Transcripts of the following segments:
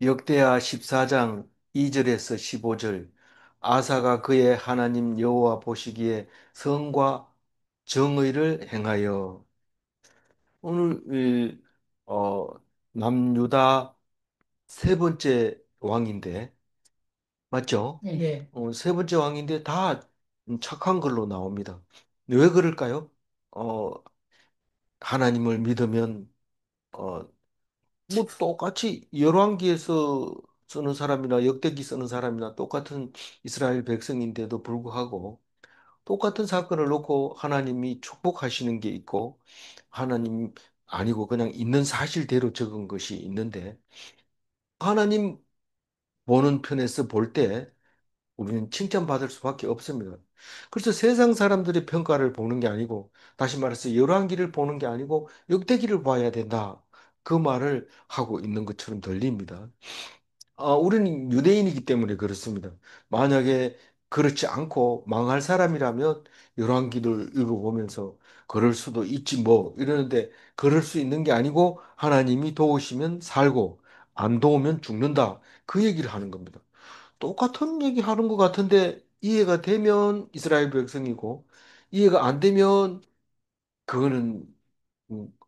역대하 14장 2절에서 15절. 아사가 그의 하나님 여호와 보시기에 선과 정의를 행하여. 오늘 남유다 세 번째 왕인데, 맞죠? 예. 세 번째 왕인데 다 착한 걸로 나옵니다. 왜 그럴까요? 어, 하나님을 믿으면 어, 뭐 똑같이 열왕기에서 쓰는 사람이나 역대기 쓰는 사람이나 똑같은 이스라엘 백성인데도 불구하고 똑같은 사건을 놓고 하나님이 축복하시는 게 있고, 하나님 아니고 그냥 있는 사실대로 적은 것이 있는데, 하나님 보는 편에서 볼 때 우리는 칭찬받을 수밖에 없습니다. 그래서 세상 사람들의 평가를 보는 게 아니고, 다시 말해서 열왕기를 보는 게 아니고 역대기를 봐야 된다, 그 말을 하고 있는 것처럼 들립니다. 우리는 유대인이기 때문에 그렇습니다. 만약에 그렇지 않고 망할 사람이라면 열왕기를 읽어보면서 그럴 수도 있지 뭐 이러는데, 그럴 수 있는 게 아니고 하나님이 도우시면 살고 안 도우면 죽는다, 그 얘기를 하는 겁니다. 똑같은 얘기 하는 것 같은데, 이해가 되면 이스라엘 백성이고 이해가 안 되면 그거는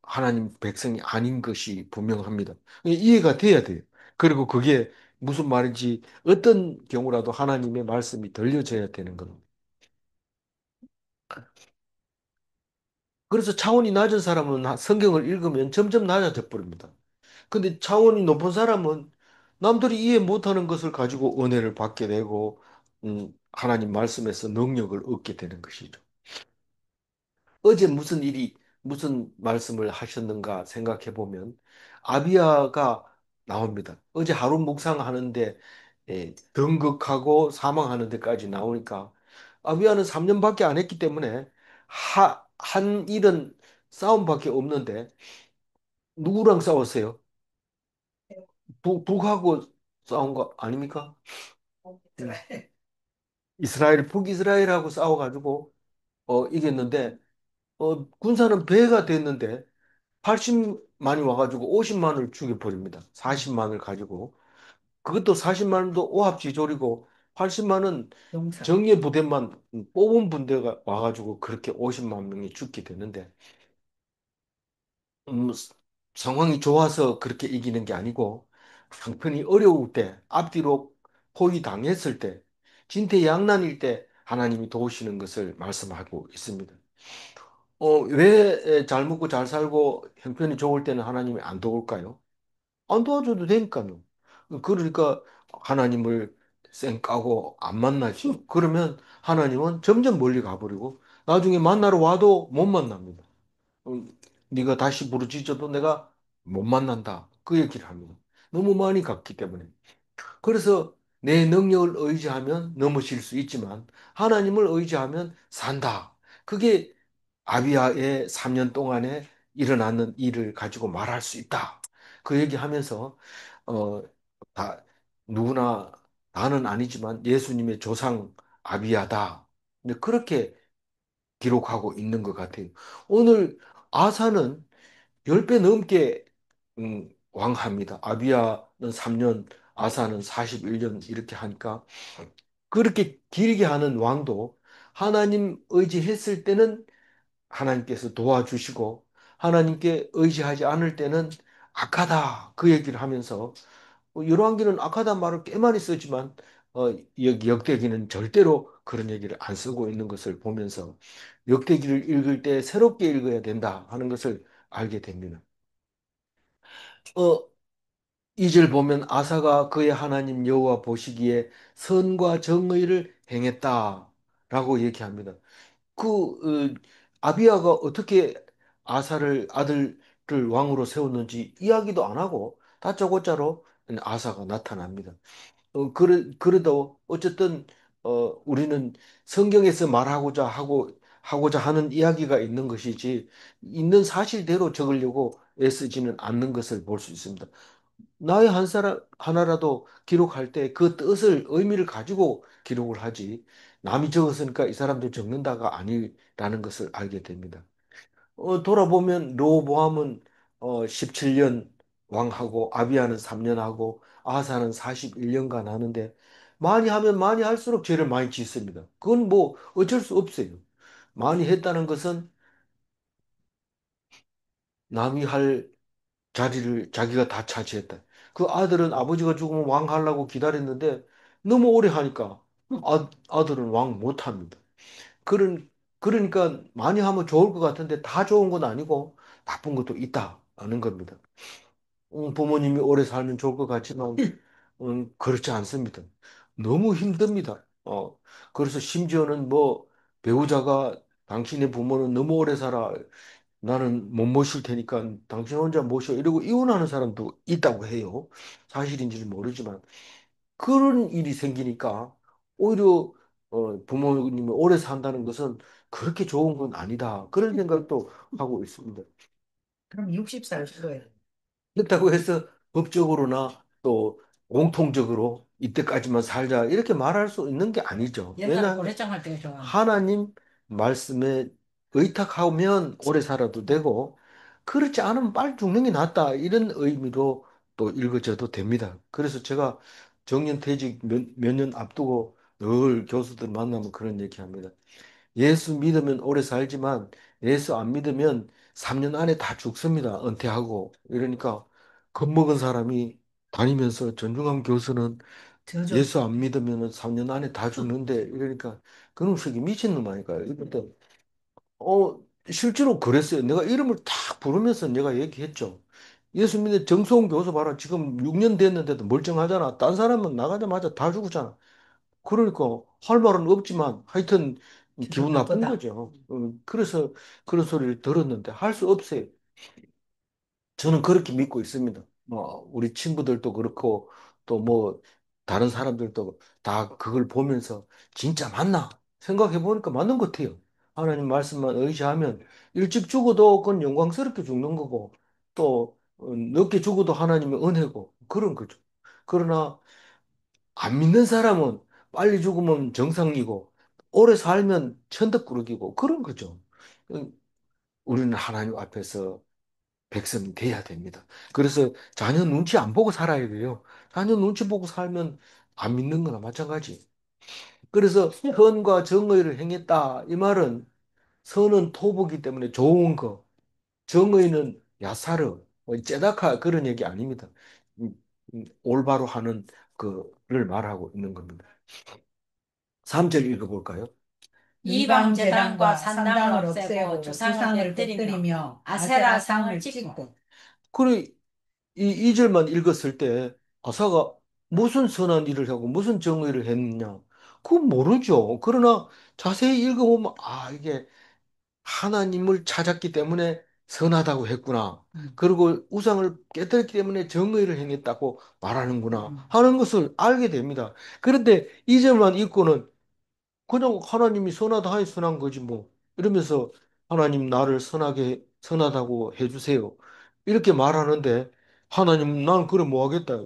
하나님 백성이 아닌 것이 분명합니다. 이해가 돼야 돼요. 그리고 그게 무슨 말인지 어떤 경우라도 하나님의 말씀이 들려져야 되는 겁니다. 그래서 차원이 낮은 사람은 성경을 읽으면 점점 낮아져 버립니다. 근데 차원이 높은 사람은 남들이 이해 못하는 것을 가지고 은혜를 받게 되고, 하나님 말씀에서 능력을 얻게 되는 것이죠. 어제 무슨 일이, 무슨 말씀을 하셨는가 생각해 보면 아비야가 나옵니다. 어제 하루 묵상하는데 등극하고 사망하는 데까지 나오니까, 아비야는 3년밖에 안 했기 때문에 한 일은 싸움밖에 없는데, 누구랑 싸웠어요? 북하고 싸운 거 아닙니까? 음. 북이스라엘하고 싸워가지고 이겼는데, 군사는 배가 됐는데 80만이 와가지고 50만을 죽여버립니다. 40만을 가지고. 그것도 40만도 오합지졸이고, 80만은 정예 부대만 뽑은 분대가 와가지고 그렇게 50만 명이 죽게 되는데, 음, 상황이 좋아서 그렇게 이기는 게 아니고, 형편이 어려울 때, 앞뒤로 포위당했을 때, 진퇴양난일 때 하나님이 도우시는 것을 말씀하고 있습니다. 왜 잘 먹고 잘 살고 형편이 좋을 때는 하나님이 안 도울까요? 안 도와줘도 되니까요. 그러니까 하나님을 쌩 까고 안 만나지. 그러면 하나님은 점점 멀리 가버리고 나중에 만나러 와도 못 만납니다. 음, 네가 다시 부르짖어도 내가 못 만난다, 그 얘기를 합니다. 너무 많이 갔기 때문에. 그래서 내 능력을 의지하면 넘어질 수 있지만 하나님을 의지하면 산다. 그게 아비야의 3년 동안에 일어나는 일을 가지고 말할 수 있다, 그 얘기하면서 어, 다 누구나 나는 아니지만 예수님의 조상 아비야다, 근데 그렇게 기록하고 있는 것 같아요. 오늘 아사는 10배 넘게 왕합니다. 아비야는 3년, 아사는 41년 이렇게 하니까, 그렇게 길게 하는 왕도 하나님 의지했을 때는 하나님께서 도와주시고, 하나님께 의지하지 않을 때는 악하다, 그 얘기를 하면서, 열왕기는 악하다 말을 꽤 많이 쓰지만 여기 역대기는 절대로 그런 얘기를 안 쓰고 있는 것을 보면서, 역대기를 읽을 때 새롭게 읽어야 된다 하는 것을 알게 됩니다. 어, 2절 보면 아사가 그의 하나님 여호와 보시기에 선과 정의를 행했다라고 얘기합니다. 아비야가 어떻게 아사를, 아들을 왕으로 세웠는지 이야기도 안 하고 다짜고짜로 아사가 나타납니다. 그래도 어쨌든 우리는 성경에서 하고자 하는 이야기가 있는 것이지, 있는 사실대로 적으려고 애쓰지는 않는 것을 볼 수 있습니다. 나의 한 사람 하나라도 기록할 때 그 뜻을, 의미를 가지고 기록을 하지, 남이 적었으니까 이 사람도 적는다가 아니라는 것을 알게 됩니다. 돌아보면 르호보암은 17년 왕하고 아비야는 3년 하고 아사는 41년간 하는데 많이 하면 많이 할수록 죄를 많이 짓습니다. 그건 뭐 어쩔 수 없어요. 많이 했다는 것은 남이 할 자리를 자기가 다 차지했다. 그 아들은 아버지가 죽으면 왕 하려고 기다렸는데 너무 오래 하니까 아들은 왕 못 합니다. 그러니까 많이 하면 좋을 것 같은데 다 좋은 건 아니고 나쁜 것도 있다는 겁니다. 부모님이 오래 살면 좋을 것 같지만 그렇지 않습니다. 너무 힘듭니다. 그래서 심지어는 뭐 배우자가 당신의 부모는 너무 오래 살아. 나는 못 모실 테니까 당신 혼자 모셔. 이러고 이혼하는 사람도 있다고 해요. 사실인지는 모르지만. 그런 일이 생기니까 오히려 부모님이 오래 산다는 것은 그렇게 좋은 건 아니다. 그런 생각도 하고 있습니다. 그럼 60살 죽어야 돼. 그렇다고 해서 법적으로나 또 공통적으로 이때까지만 살자 이렇게 말할 수 있는 게 아니죠. 옛날에 왜냐하면 고래장할 때가 좋아. 하나님 말씀에 의탁하면 오래 살아도 되고 그렇지 않으면 빨리 죽는 게 낫다 이런 의미로 또 읽어져도 됩니다. 그래서 제가 정년퇴직 몇 년 앞두고 늘 교수들 만나면 그런 얘기합니다. 예수 믿으면 오래 살지만 예수 안 믿으면 3년 안에 다 죽습니다. 은퇴하고. 이러니까 겁먹은 사람이 다니면서 전중환 교수는 저죠. 예수 안 믿으면 3년 안에 다 죽는데 이러니까 그놈 새끼 미친놈 아닐까요? 이때 실제로 그랬어요. 내가 이름을 탁 부르면서 내가 얘기했죠. 예수 믿는 정성훈 교수 봐라. 지금 6년 됐는데도 멀쩡하잖아. 딴 사람은 나가자마자 다 죽었잖아. 그러니까 할 말은 없지만 하여튼 기분 기분 나쁜 나쁘다. 거죠. 그래서 그런 소리를 들었는데 할 수 없어요. 저는 그렇게 믿고 있습니다. 뭐 우리 친구들도 그렇고 또 뭐 다른 사람들도 다 그걸 보면서 진짜 맞나 생각해 보니까 맞는 것 같아요. 하나님 말씀만 의지하면 일찍 죽어도 그건 영광스럽게 죽는 거고 또 늦게 죽어도 하나님의 은혜고 그런 거죠. 그러나 안 믿는 사람은 빨리 죽으면 정상이고 오래 살면 천덕꾸러기고 그런 거죠. 음, 우리는 하나님 앞에서 백성이 돼야 됩니다. 그래서 자녀 눈치 안 보고 살아야 돼요. 자녀 눈치 보고 살면 안 믿는 거나 마찬가지. 그래서 선과 정의를 행했다. 이 말은 선은 토보기 때문에 좋은 거, 정의는 야사르, 뭐 째다카 그런 얘기 아닙니다. 올바로 하는 그를 말하고 있는 겁니다. 3절 읽어볼까요? 이방 제단과 산당을 없애고 주상을 떼뜨리며 아세라 상을 찍고. 그래, 이 절만 읽었을 때 아사가 무슨 선한 일을 하고 무슨 정의를 했느냐? 그건 모르죠. 그러나 자세히 읽어보면 이게 하나님을 찾았기 때문에 선하다고 했구나. 그리고 우상을 깨뜨렸기 때문에 정의를 행했다고 말하는구나 하는 것을 알게 됩니다. 그런데 이 절만 읽고는 그냥 하나님이 선하다 하니 선한 거지 뭐. 이러면서 하나님 나를 선하다고 해주세요. 이렇게 말하는데 하나님 난 그래 뭐 하겠다.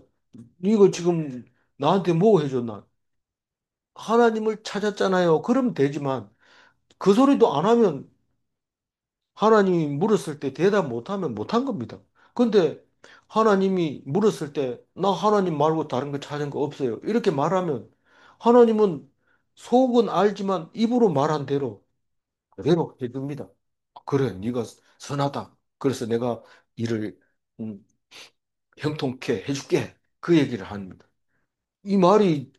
이거 지금 나한테 뭐 해줬나? 하나님을 찾았잖아요. 그러면 되지만 그 소리도 안 하면 하나님이 물었을 때 대답 못하면 못한 겁니다. 근데 하나님이 물었을 때 나 하나님 말고 다른 거 찾은 거 없어요. 이렇게 말하면 하나님은 속은 알지만 입으로 말한 대로 그대로 해줍니다. 그래, 네가 선하다. 그래서 내가 일을 음, 형통케 해줄게. 그 얘기를 합니다. 이 말이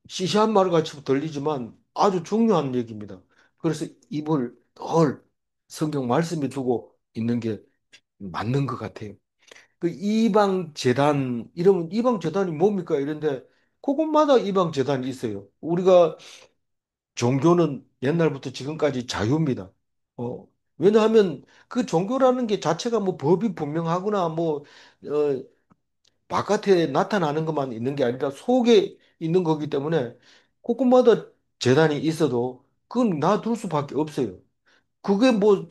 시시한 말 같이 들리지만 아주 중요한 얘기입니다. 그래서 입을 늘 성경 말씀에 두고 있는 게 맞는 것 같아요. 그 이방 재단 이러면 이방 재단이 뭡니까? 이런데 그곳마다 이방 재단이 있어요. 우리가 종교는 옛날부터 지금까지 자유입니다. 어, 왜냐하면 그 종교라는 게 자체가 뭐 법이 분명하거나 뭐, 바깥에 나타나는 것만 있는 게 아니라 속에 있는 거기 때문에 곳곳마다 재단이 있어도 그건 놔둘 수밖에 없어요. 그게 뭐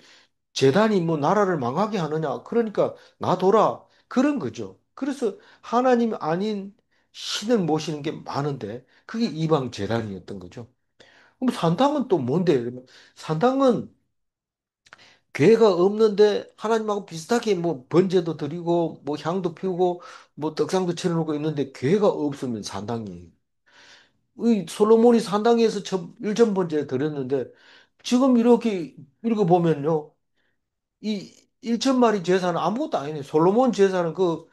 재단이 뭐 나라를 망하게 하느냐. 그러니까 놔둬라. 그런 거죠. 그래서 하나님 아닌 신을 모시는 게 많은데 그게 이방 재단이었던 거죠. 그럼 산당은 또 뭔데? 그러면 산당은 괴가 없는데 하나님하고 비슷하게 뭐 번제도 드리고 뭐 향도 피우고 뭐 떡상도 차려놓고 있는데 괴가 없으면 산당이 이 솔로몬이 산당에서 일천 번제 드렸는데 지금 이렇게 읽어보면요 이 일천 마리 제사는 아무것도 아니네. 솔로몬 제사는 그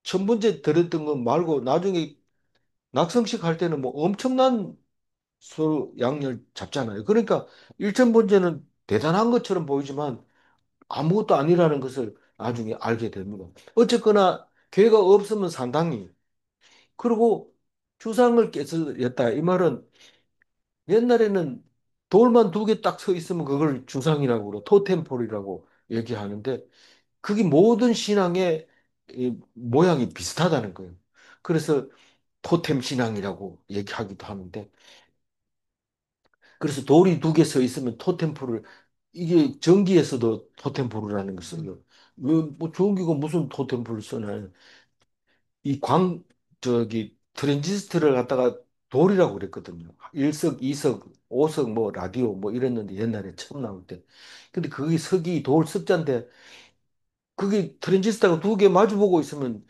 천 번째 드렸던 거 말고 나중에 낙성식 할 때는 뭐 엄청난 양을 잡잖아요. 그러니까 일천 번째는 대단한 것처럼 보이지만 아무것도 아니라는 것을 나중에 알게 됩니다. 어쨌거나 괴가 없으면 산당이 그리고 주상을 깨뜨렸다. 이 말은 옛날에는 돌만 두 개 딱 서 있으면 그걸 주상이라고 그러 토템폴이라고 얘기하는데 그게 모든 신앙의 이 모양이 비슷하다는 거예요. 그래서 토템 신앙이라고 얘기하기도 하는데 그래서 돌이 두 개 서 있으면 토템폴을 이게 전기에서도 토템폴이라는 걸 써요. 왜뭐 전기가 무슨 토템폴을 써나요? 이 저기 트랜지스터를 갖다가 돌이라고 그랬거든요. 일석, 이석, 오석 뭐 라디오 뭐 이랬는데 옛날에 처음 나올 때. 근데 그게 석이 돌 석자인데 그게 트랜지스터가 두 개 마주보고 있으면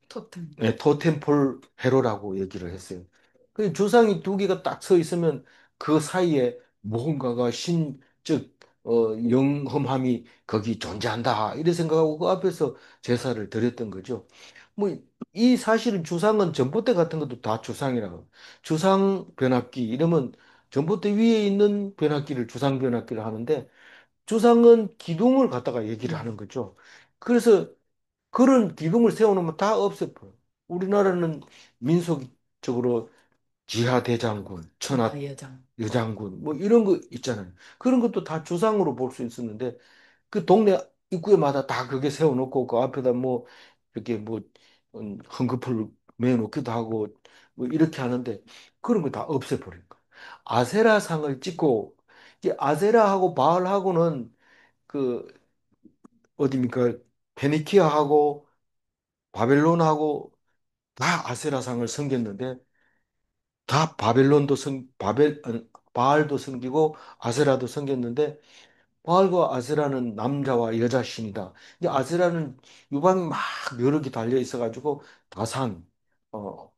토tem. 네, 토템폴 회로라고 얘기를 했어요. 그 주상이 두 개가 딱 서 있으면 그 사이에 무언가가 즉, 영험함이 거기 존재한다. 이래 생각하고 그 앞에서 제사를 드렸던 거죠. 뭐, 이 사실은 주상은 전봇대 같은 것도 다 주상이라고. 주상 변압기, 이러면 전봇대 위에 있는 변압기를 주상 변압기를 하는데 주상은 기둥을 갖다가 얘기를 하는 거죠. 그래서 그런 기둥을 세워놓으면 다 없애버려. 우리나라는 민속적으로 지하대장군, 여장. 천하여장군, 뭐 이런 거 있잖아요. 그런 것도 다 주상으로 볼 수 있었는데 그 동네 입구에마다 다 그게 세워놓고 그 앞에다 뭐 이렇게 뭐 흥금을 매놓기도 하고 뭐 이렇게 하는데 그런 거 다 없애버린 거야. 아세라상을 찍고 이제 아세라하고 바알하고는 그 어디입니까? 페니키아하고 바벨론하고 다 아세라상을 섬겼는데 다 바알도 섬기고 아세라도 섬겼는데 바알과 아세라는 남자와 여자 신이다. 근데 아세라는 유방이 막 여러 개 달려 있어가지고 다산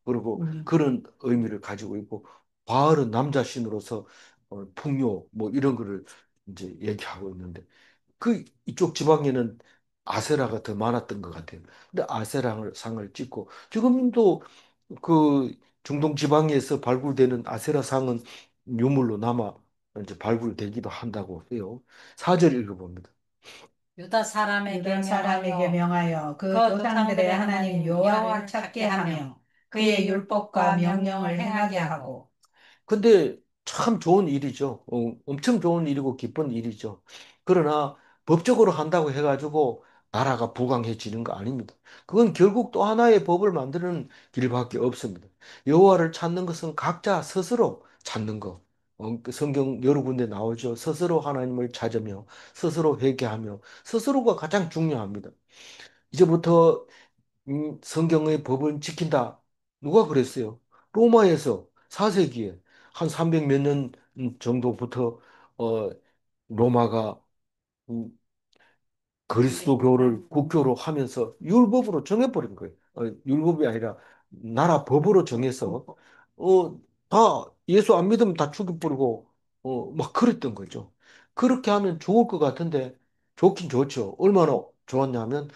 그리고 그런 의미를 가지고 있고 바알은 남자 신으로서 풍요 뭐 이런 거를 이제 얘기하고 있는데 그 이쪽 지방에는 아세라가 더 많았던 것 같아요. 근데 아세라를 상을 찍고 지금도 그 중동 지방에서 발굴되는 아세라 상은 유물로 남아 이제 발굴되기도 한다고 해요. 사절 읽어봅니다. 유다 사람에게 명하여 그 조상들의 하나님 여호와를 찾게 하며 그의 율법과 명령을 행하게 하고. 근데 참 좋은 일이죠. 엄청 좋은 일이고 기쁜 일이죠. 그러나 법적으로 한다고 해가지고 나라가 부강해지는 거 아닙니다. 그건 결국 또 하나의 법을 만드는 길밖에 없습니다. 여호와를 찾는 것은 각자 스스로 찾는 거. 그 성경 여러 군데 나오죠. 스스로 하나님을 찾으며 스스로 회개하며 스스로가 가장 중요합니다. 이제부터 성경의 법을 지킨다. 누가 그랬어요? 로마에서 4세기에 한 300 몇 년 정도부터 어, 로마가 음, 그리스도교를 국교로 하면서 율법으로 정해버린 거예요. 율법이 아니라 나라 법으로 정해서 다 예수 안 믿으면 다 죽여버리고 막 그랬던 거죠. 그렇게 하면 좋을 것 같은데 좋긴 좋죠. 얼마나 좋았냐면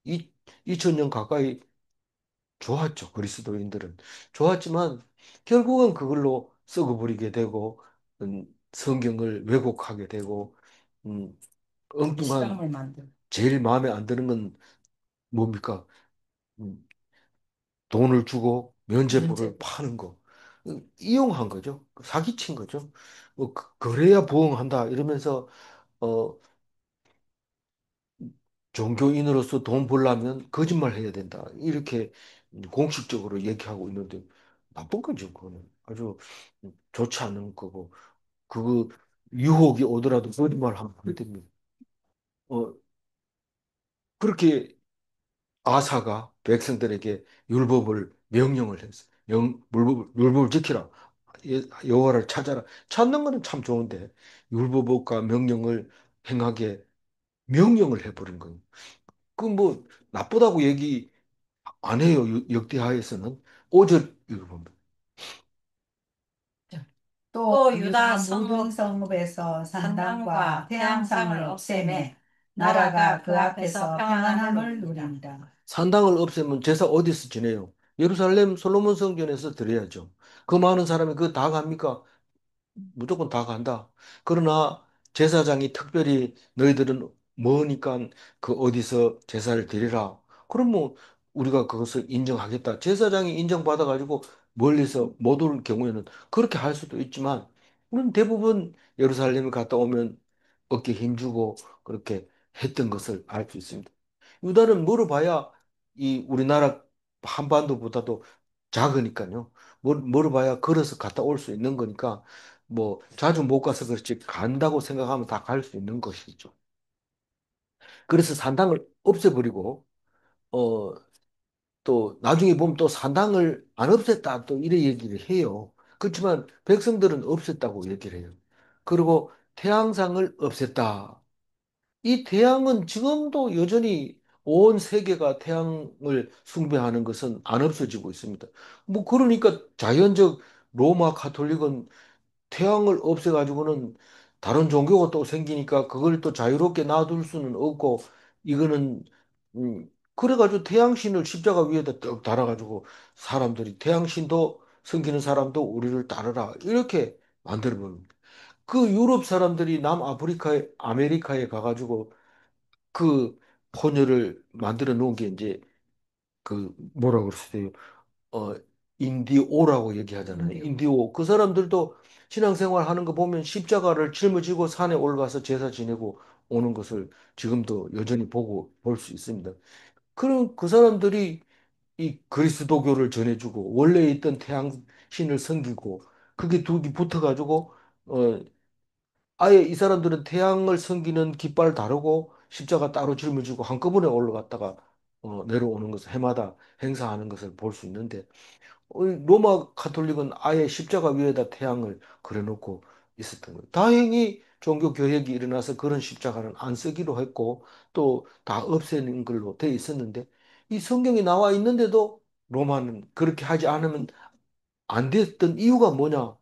이 2000년 가까이 좋았죠. 그리스도인들은. 좋았지만 결국은 그걸로 썩어버리게 되고 성경을 왜곡하게 되고 음, 엉뚱한 실험을 만들. 제일 마음에 안 드는 건 뭡니까? 음, 돈을 주고 면죄부를 파는 거. 이용한 거죠. 사기친 거죠. 그래야 부흥한다 이러면서 어, 종교인으로서 돈 벌려면 거짓말 해야 된다. 이렇게 공식적으로 얘기하고 있는데 나쁜 거죠. 그거는 아주 좋지 않은 거고 그거 유혹이 오더라도 거짓말 하면 안 됩니다. 어, 그렇게 아사가 백성들에게 율법을 명령을 했어요. 율법을 지키라. 여호와를 찾아라. 찾는 거는 참 좋은데 율법과 명령을 행하게 명령을 해버린 거예요. 그 뭐 나쁘다고 얘기 안 해요. 역대하에서는 5절 읽어보면. 또 유다 모든 성읍에서 산당과 태양상을 없애매 나라가 그 앞에서 평안함을 누리니라. 산당을 없애면 제사 어디서 지내요? 예루살렘 솔로몬 성전에서 드려야죠. 그 많은 사람이 그거 다 갑니까? 무조건 다 간다. 그러나 제사장이 특별히 너희들은 머니까 그 어디서 제사를 드리라. 그럼 뭐 우리가 그것을 인정하겠다. 제사장이 인정받아가지고 멀리서 못 올 경우에는 그렇게 할 수도 있지만 우리는 대부분 예루살렘에 갔다 오면 어깨 힘주고 그렇게 했던 것을 알 수 있습니다. 유다는 물어봐야 이 우리나라 한반도보다도 작으니까요. 물어봐야 걸어서 갔다 올 수 있는 거니까 뭐 자주 못 가서 그렇지 간다고 생각하면 다 갈 수 있는 것이죠. 그래서 산당을 없애버리고 어 또 나중에 보면 또 산당을 안 없앴다 또 이래 얘기를 해요. 그렇지만 백성들은 없앴다고 얘기를 해요. 그리고 태양상을 없앴다. 이 태양은 지금도 여전히 온 세계가 태양을 숭배하는 것은 안 없어지고 있습니다. 뭐 그러니까 자연적 로마 카톨릭은 태양을 없애가지고는 다른 종교가 또 생기니까 그걸 또 자유롭게 놔둘 수는 없고 이거는 그래가지고 태양신을 십자가 위에다 떡 달아가지고 사람들이 태양신도 섬기는 사람도 우리를 따르라 이렇게 만들어 버립니다. 그 유럽 사람들이 남아프리카에 아메리카에 가가지고 그 포녀를 만들어 놓은 게 이제 그 뭐라 그러세요? 어 인디오라고 얘기하잖아요. 인디오. 그 사람들도 신앙생활 하는 거 보면 십자가를 짊어지고 산에 올라가서 제사 지내고 오는 것을 지금도 여전히 보고 볼 수 있습니다. 그럼 그 사람들이 이 그리스도교를 전해주고 원래 있던 태양신을 섬기고 그게 둘이 붙어가지고 어 아예 이 사람들은 태양을 섬기는 깃발 다르고 십자가 따로 짊어지고 한꺼번에 올라갔다가 내려오는 것을 해마다 행사하는 것을 볼 수 있는데 로마 카톨릭은 아예 십자가 위에다 태양을 그려놓고 있었던 거예요. 다행히 종교 개혁이 일어나서 그런 십자가는 안 쓰기로 했고 또 다 없애는 걸로 돼 있었는데 이 성경이 나와 있는데도 로마는 그렇게 하지 않으면 안 됐던 이유가 뭐냐?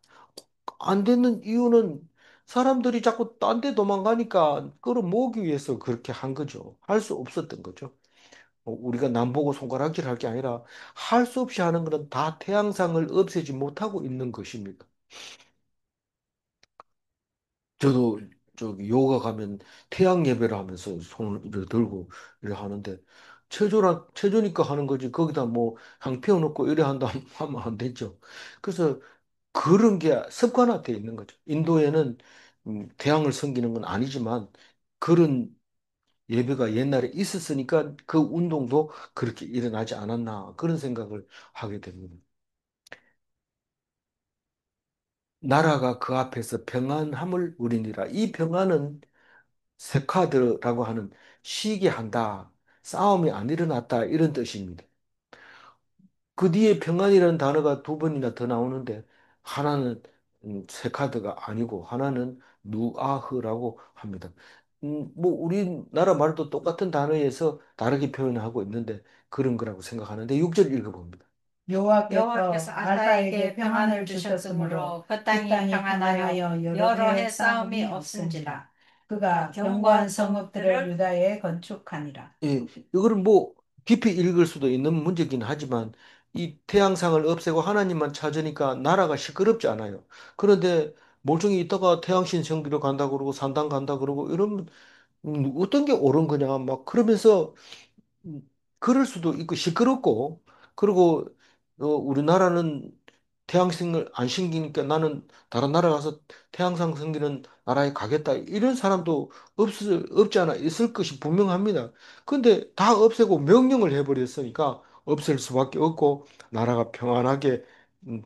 안 되는 이유는 사람들이 자꾸 딴 데 도망가니까 끌어모으기 위해서 그렇게 한 거죠. 할 수 없었던 거죠. 우리가 남 보고 손가락질 할 게 아니라 할 수 없이 하는 것은 다 태양상을 없애지 못하고 있는 것입니다. 저도 저기 요가 가면 태양 예배를 하면서 손을 이렇게 들고 이래 하는데 체조니까 하는 거지 거기다 뭐 향 피워놓고 이래 한다 하면 안 되죠. 그래서 그런 게 습관화되어 있는 거죠. 인도에는 태양을 섬기는 건 아니지만 그런 예배가 옛날에 있었으니까 그 운동도 그렇게 일어나지 않았나 그런 생각을 하게 됩니다. 나라가 그 앞에서 평안함을 누리니라. 이 평안은 세카드라고 하는 쉬게 한다, 싸움이 안 일어났다 이런 뜻입니다. 그 뒤에 평안이라는 단어가 두 번이나 더 나오는데 하나는 세카드가 아니고 하나는 누아흐라고 합니다. 뭐 우리나라 말도 똑같은 단어에서 다르게 표현하고 있는데 그런 거라고 생각하는데 6절 읽어봅니다. 여호와께서 아사에게 평안을 주셨으므로 그 땅이 평안하여 여러 해 싸움이 없은지라. 그가 견고한 성읍들을 유다에 건축하니라. 예, 이거는 뭐 깊이 읽을 수도 있는 문제긴 하지만 이 태양상을 없애고 하나님만 찾으니까 나라가 시끄럽지 않아요. 그런데 멀쩡히 있다가 태양신 성기로 간다 그러고 산당 간다 그러고 이러면 어떤 게 옳은 거냐 막 그러면서 음, 그럴 수도 있고 시끄럽고 그리고 우리나라는 태양성을 안 신기니까 나는 다른 나라 가서 태양상 섬기는 나라에 가겠다 이런 사람도 없지 않아 있을 것이 분명합니다. 근데 다 없애고 명령을 해버렸으니까 없앨 수밖에 없고 나라가 평안하게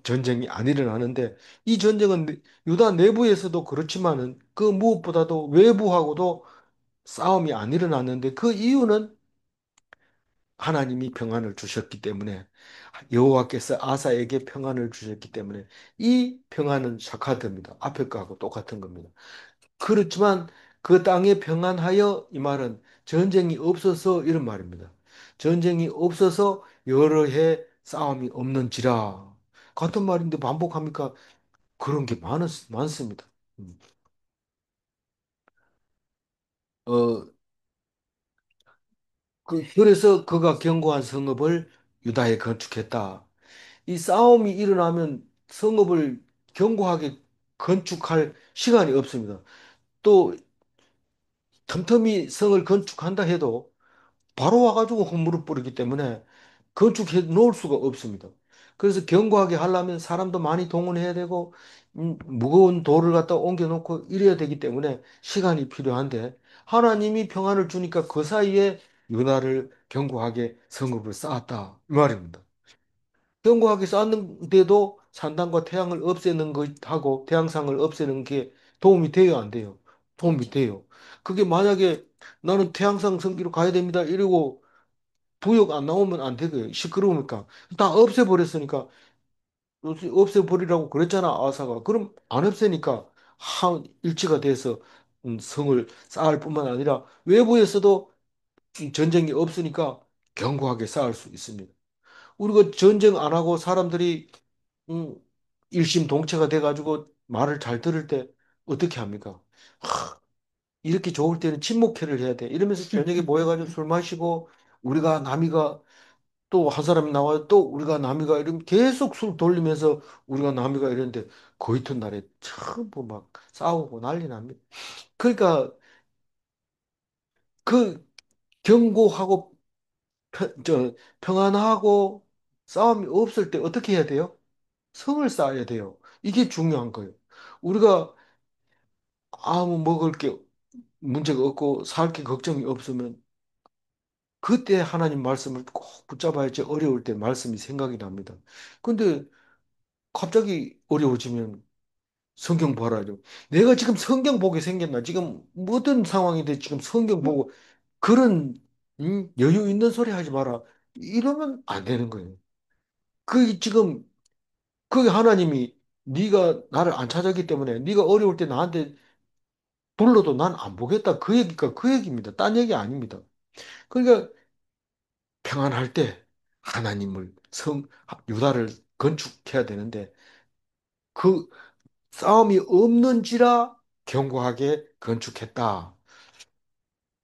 전쟁이 안 일어나는데 이 전쟁은 유다 내부에서도 그렇지만은 그 무엇보다도 외부하고도 싸움이 안 일어났는데 그 이유는 하나님이 평안을 주셨기 때문에 여호와께서 아사에게 평안을 주셨기 때문에 이 평안은 샤카드입니다. 앞에 거하고 똑같은 겁니다. 그렇지만 그 땅에 평안하여 이 말은 전쟁이 없어서 이런 말입니다. 전쟁이 없어서 여러 해 싸움이 없는지라 같은 말인데 반복합니까? 그런 게 많습니다. 음. 어, 그래서 그가 견고한 성읍을 유다에 건축했다. 이 싸움이 일어나면 성읍을 견고하게 건축할 시간이 없습니다. 또 틈틈이 성을 건축한다 해도 바로 와가지고 허물을 뿌리기 때문에 건축해 놓을 수가 없습니다. 그래서 견고하게 하려면 사람도 많이 동원해야 되고 무거운 돌을 갖다 옮겨 놓고 이래야 되기 때문에 시간이 필요한데 하나님이 평안을 주니까 그 사이에 유다를 견고하게 성읍을 쌓았다 이 말입니다. 견고하게 쌓았는데도 산당과 태양을 없애는 것하고 태양상을 없애는 게 도움이 돼요, 안 돼요? 도움이 돼요. 그게 만약에 나는 태양상 성기로 가야 됩니다. 이러고 부역 안 나오면 안 되고요. 시끄러우니까. 다 없애버렸으니까 없애버리라고 그랬잖아, 아사가. 그럼 안 없애니까 한 일치가 돼서 성을 쌓을 뿐만 아니라 외부에서도 전쟁이 없으니까 견고하게 쌓을 수 있습니다. 우리가 전쟁 안 하고 사람들이 음, 일심동체가 돼가지고 말을 잘 들을 때 어떻게 합니까? 이렇게 좋을 때는 친목회를 해야 돼. 이러면서 저녁에 모여가지고 술 마시고 우리가 남이가 또 한 사람이 나와요. 또 우리가 남이가 이러면 계속 술 돌리면서 우리가 남이가 이러는데 그 이튿날에 전부 막 싸우고 난리 납니다. 그러니까 그 견고하고 평안하고 싸움이 없을 때 어떻게 해야 돼요? 성을 쌓아야 돼요. 이게 중요한 거예요. 우리가 아무 먹을 게 문제가 없고 살 게 걱정이 없으면 그때 하나님 말씀을 꼭 붙잡아야지 어려울 때 말씀이 생각이 납니다. 근데 갑자기 어려워지면 성경 봐라죠. 내가 지금 성경 보게 생겼나? 지금 어떤 상황인데 지금 성경 보고 그런 여유 있는 소리 하지 마라. 이러면 안 되는 거예요. 그 지금 그 하나님이 네가 나를 안 찾았기 때문에 네가 어려울 때 나한테 불러도 난 안 보겠다. 그 얘기가 그 얘기입니다. 딴 얘기 아닙니다. 그러니까 평안할 때 하나님을 유다를 건축해야 되는데 그 싸움이 없는지라 견고하게 건축했다.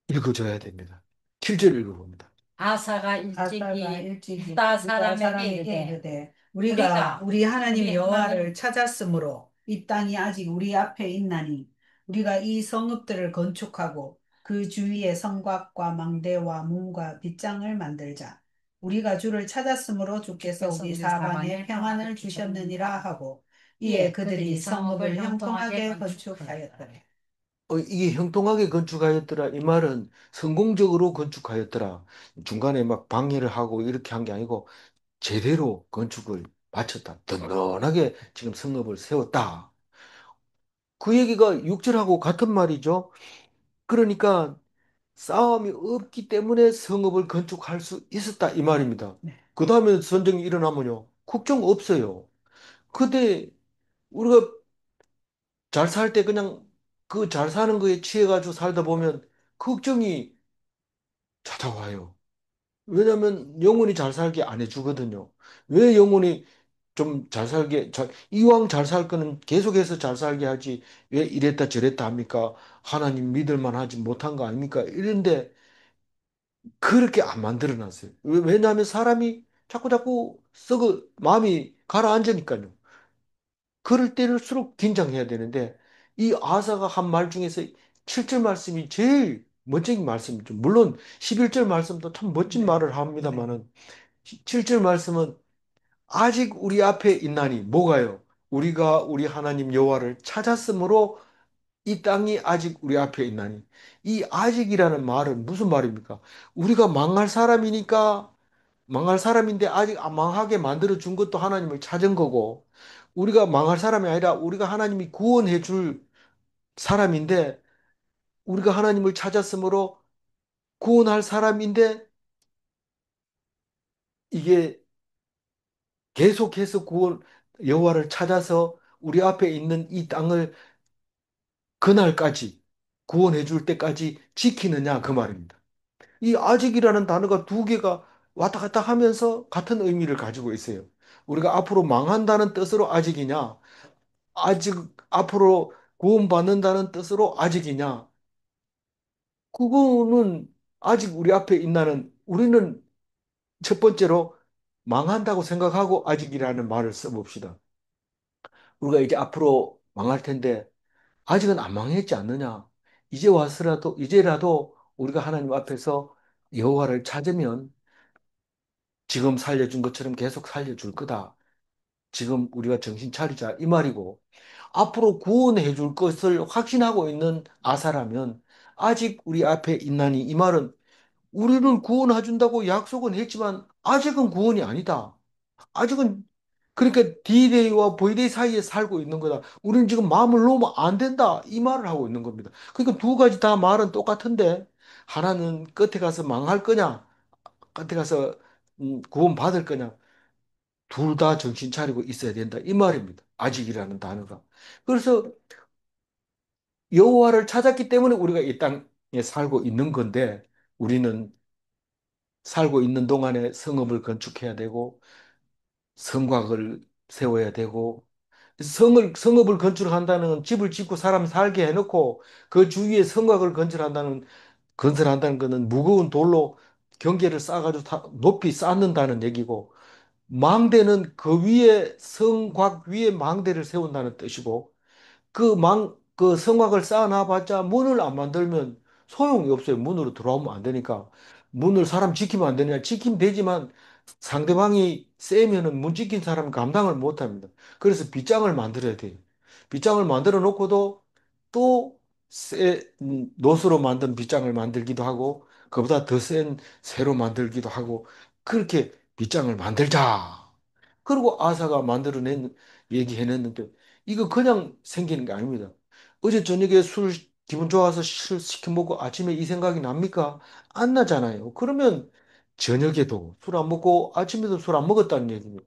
읽어줘야 됩니다. 7절 읽어봅니다. 아사가 아사가 일찍이 일찍이 유다 유다 사람에게 사람에게 이르되 이르되 우리가 우리가 우리 하나님 우리 여호와를 하나님 찾았으므로 이 땅이 아직 우리 앞에 있나니 우리가 이 성읍들을 건축하고 그 주위에 성곽과 망대와 문과 빗장을 만들자. 우리가 주를 찾았으므로 주께서 우리 사방에 평안을 주셨느니라 하고 이에 그들이 성읍을 형통하게 건축하였더라. 이게 형통하게 건축하였더라. 이 말은 성공적으로 건축하였더라. 중간에 막 방해를 하고 이렇게 한 게 아니고 제대로 건축을 마쳤다. 든든하게 지금 성읍을 세웠다. 그 얘기가 6절하고 같은 말이죠. 그러니까 싸움이 없기 때문에 성읍을 건축할 수 있었다. 이 말입니다. 네. 그 다음에 전쟁이 일어나면요. 걱정 없어요. 근데 우리가 잘 살 때 그냥 그 잘 사는 거에 취해가지고 살다 보면 걱정이 찾아와요. 왜냐하면 영혼이 잘 살게 안 해주거든요. 왜 영혼이 좀 잘 살게, 이왕 잘 살 거는 계속해서 잘 살게 하지, 왜 이랬다 저랬다 합니까? 하나님 믿을만 하지 못한 거 아닙니까? 이런데 그렇게 안 만들어 놨어요. 왜냐하면 사람이 자꾸 마음이 가라앉으니까요. 그럴 때일수록 긴장해야 되는데 이 아사가 한 말 중에서 7절 말씀이 제일 멋진 말씀이죠. 물론 11절 말씀도 참 멋진 네. 말을 합니다만은 7절 말씀은 아직 우리 앞에 있나니 뭐가요? 우리가 우리 하나님 여호와를 찾았으므로 이 땅이 아직 우리 앞에 있나니 이 아직이라는 말은 무슨 말입니까? 우리가 망할 사람이니까 망할 사람인데 아직 망하게 만들어 준 것도 하나님을 찾은 거고 우리가 망할 사람이 아니라 우리가 하나님이 구원해 줄 사람인데 우리가 하나님을 찾았으므로 구원할 사람인데 이게 계속해서 여호와를 찾아서 우리 앞에 있는 이 땅을 그날까지 구원해 줄 때까지 지키느냐 그 말입니다. 이 아직이라는 단어가 두 개가 왔다 갔다 하면서 같은 의미를 가지고 있어요. 우리가 앞으로 망한다는 뜻으로 아직이냐, 아직 앞으로 구원받는다는 뜻으로 아직이냐, 그거는 아직 우리 앞에 있나는 우리는 첫 번째로 망한다고 생각하고 아직이라는 말을 써봅시다. 우리가 이제 앞으로 망할 텐데 아직은 안 망했지 않느냐? 이제라도 우리가 하나님 앞에서 여호와를 찾으면 지금 살려준 것처럼 계속 살려줄 거다. 지금 우리가 정신 차리자 이 말이고 앞으로 구원해 줄 것을 확신하고 있는 아사라면 아직 우리 앞에 있나니 이 말은 우리를 구원해 준다고 약속은 했지만 아직은 구원이 아니다. 아직은 그러니까 D-Day와 V-Day 사이에 살고 있는 거다. 우리는 지금 마음을 놓으면 안 된다. 이 말을 하고 있는 겁니다. 그러니까 두 가지 다 말은 똑같은데 하나는 끝에 가서 망할 거냐, 끝에 가서 구원받을 거냐. 둘 다 정신 차리고 있어야 된다. 이 말입니다. 아직이라는 단어가. 그래서 여호와를 찾았기 때문에 우리가 이 땅에 살고 있는 건데 우리는 살고 있는 동안에 성읍을 건축해야 되고 성곽을 세워야 되고 성읍을 건축한다는 건 집을 짓고 사람 살게 해놓고 그 주위에 성곽을 건설한다는 것은 무거운 돌로 경계를 쌓아가지고 높이 쌓는다는 얘기고 망대는 그 위에 성곽 위에 망대를 세운다는 뜻이고 그 성곽을 쌓아놔봤자 문을 안 만들면 소용이 없어요. 문으로 들어오면 안 되니까. 문을 사람 지키면 안 되냐? 지키면 되지만 상대방이 세면은 문 지킨 사람은 감당을 못 합니다. 그래서 빗장을 만들어야 돼요. 빗장을 만들어 놓고도 또 노스로 만든 빗장을 만들기도 하고, 그보다 더 센 새로 만들기도 하고, 그렇게 빗장을 만들자. 그리고 아사가 얘기해냈는데, 이거 그냥 생기는 게 아닙니다. 어제 저녁에 술 기분 좋아서 술 시켜 먹고 아침에 이 생각이 납니까? 안 나잖아요. 그러면 저녁에도 술 안 먹고 아침에도 술 안 먹었다는 얘기입니다.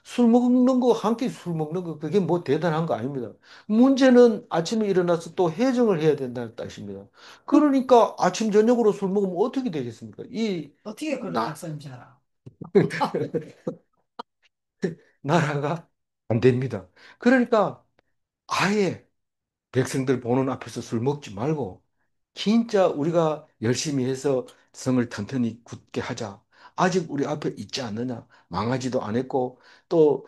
술 먹는 거, 한 끼 술 먹는 거, 그게 뭐 대단한 거 아닙니다. 문제는 아침에 일어나서 또 해정을 해야 된다는 뜻입니다. 그러니까 아침, 저녁으로 술 먹으면 어떻게 되겠습니까? 어떻게 그런 나, 말씀인지 알아? 나라가 안 됩니다. 그러니까 아예 백성들 보는 앞에서 술 먹지 말고 진짜 우리가 열심히 해서 성을 튼튼히 굳게 하자. 아직 우리 앞에 있지 않느냐? 망하지도 않았고 또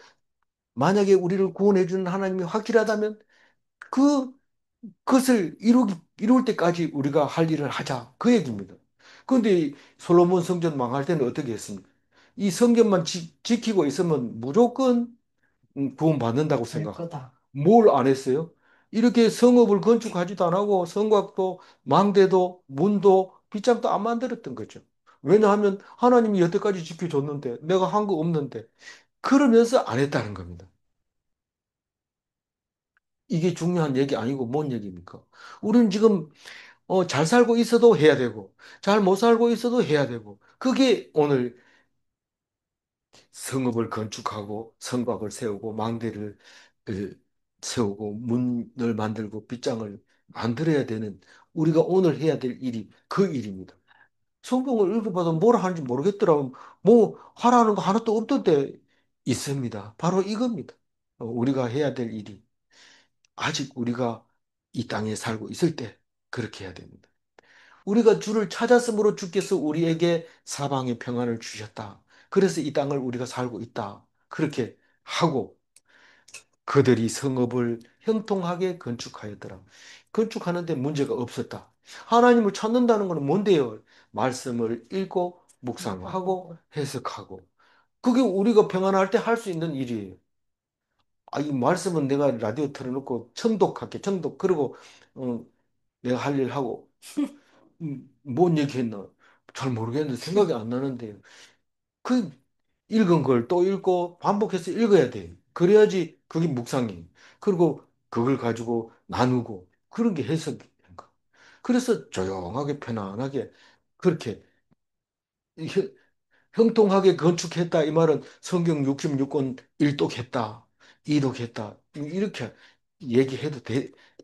만약에 우리를 구원해 주는 하나님이 확실하다면 그 그것을 이룰 때까지 우리가 할 일을 하자. 그 얘기입니다. 그런데 솔로몬 성전 망할 때는 어떻게 했습니까? 이 성전만 지키고 있으면 무조건 구원받는다고 될 생각. 거다. 뭘 안 했어요? 이렇게 성읍을 건축하지도 안 하고 성곽도 망대도 문도 빗장도 안 만들었던 거죠. 왜냐하면 하나님이 여태까지 지켜줬는데 내가 한 거 없는데 그러면서 안 했다는 겁니다. 이게 중요한 얘기 아니고 뭔 얘기입니까? 우리는 지금 잘 살고 있어도 해야 되고 잘 못 살고 있어도 해야 되고 그게 오늘 성읍을 건축하고 성곽을 세우고 망대를 어, 세우고 문을 만들고 빗장을 만들어야 되는 우리가 오늘 해야 될 일이 그 일입니다. 성경을 읽어봐도 뭘 하는지 모르겠더라면 뭐 하라는 거 하나도 없던데 있습니다. 바로 이겁니다. 우리가 해야 될 일이 아직 우리가 이 땅에 살고 있을 때 그렇게 해야 됩니다. 우리가 주를 찾았으므로 주께서 우리에게 사방의 평안을 주셨다. 그래서 이 땅을 우리가 살고 있다. 그렇게 하고 그들이 성읍을 형통하게 건축하였더라. 건축하는데 문제가 없었다. 하나님을 찾는다는 것은 뭔데요? 말씀을 읽고 묵상하고 해석하고. 그게 우리가 평안할 때 할 수 있는 일이에요. 이 말씀은 내가 라디오 틀어놓고 청독할게, 청독. 그리고 어, 내가 할 일 하고 뭔 얘기했나? 잘 모르겠는데 생각이 안 나는데 그 읽은 걸 또 읽고 반복해서 읽어야 돼. 그래야지 그게 묵상이. 그리고 그걸 가지고 나누고 그런 게 해석인 거. 그래서 조용하게 편안하게 그렇게 형통하게 건축했다. 이 말은 성경 66권 1독했다. 2독했다. 이렇게 얘기해도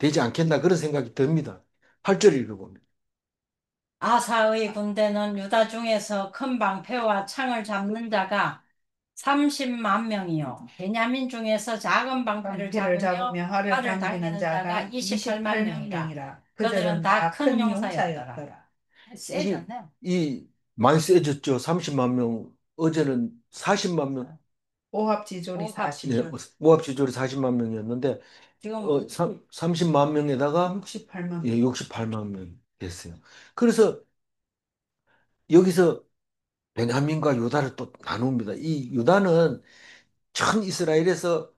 되지 않겠나 그런 생각이 듭니다. 8절 읽어보면. 아사의 군대는 유다 중에서 큰 방패와 창을 잡는 자가 30만 명이요. 베냐민 중에서 작은 방패를 방패를 잡으며 잡으며 활을 활을 당기는 당기는 자가 자가 28만 28만 명이라. 명이라. 그들은 그들은 다 다 큰 큰 용사였더라. 용사였더라. 이게, 세졌네. 많이 세졌죠. 30만 명. 어제는 40만 명. 오합지졸이 오합 40, 네, 모합지졸이 40만 명이었는데, 지금 30만 명에다가 68만 예, 명. 68만 명 됐어요. 그래서 여기서 베냐민과 유다를 또 나눕니다. 이 유다는 전 이스라엘에서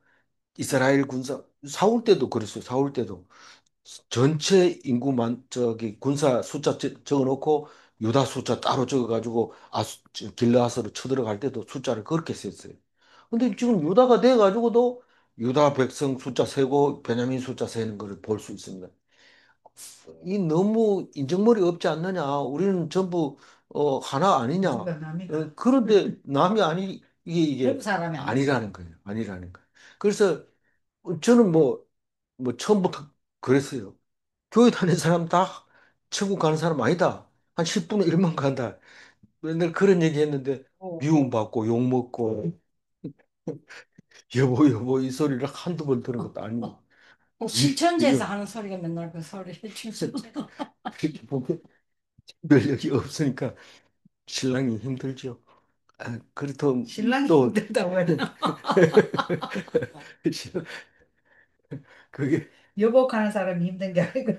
이스라엘 군사 사울 때도 그랬어요. 사울 때도 전체 인구만 저기 군사 숫자 적어놓고 유다 숫자 따로 적어가지고 길르앗으로 쳐들어갈 때도 숫자를 그렇게 썼어요. 근데 지금 유다가 돼가지고도 유다 백성 숫자 세고 베냐민 숫자 세는 것을 볼 수 있습니다. 이 너무 인정머리 없지 않느냐? 우리는 전부 하나 아니냐? 누가 남이가. 그런데 남이 아니 이게 그 사람이 아니지. 아니라는 거예요. 아니라는 거예요. 그래서 저는 뭐 처음부터 그랬어요. 교회 다니는 사람 다 천국 가는 사람 아니다. 한 10분의 1만 간다. 맨날 그런 얘기 했는데 미움받고 욕먹고 여보 이 소리를 한두 번 들은 것도 아니고 신천지에서 이거 하는 소리가 맨날 그 소리. 이렇게 보면 면력이 없으니까 신랑이 힘들죠. 그렇다고 신랑이 또 힘들다고 해도 그게 여복하는 사람이 힘든 게 아니고.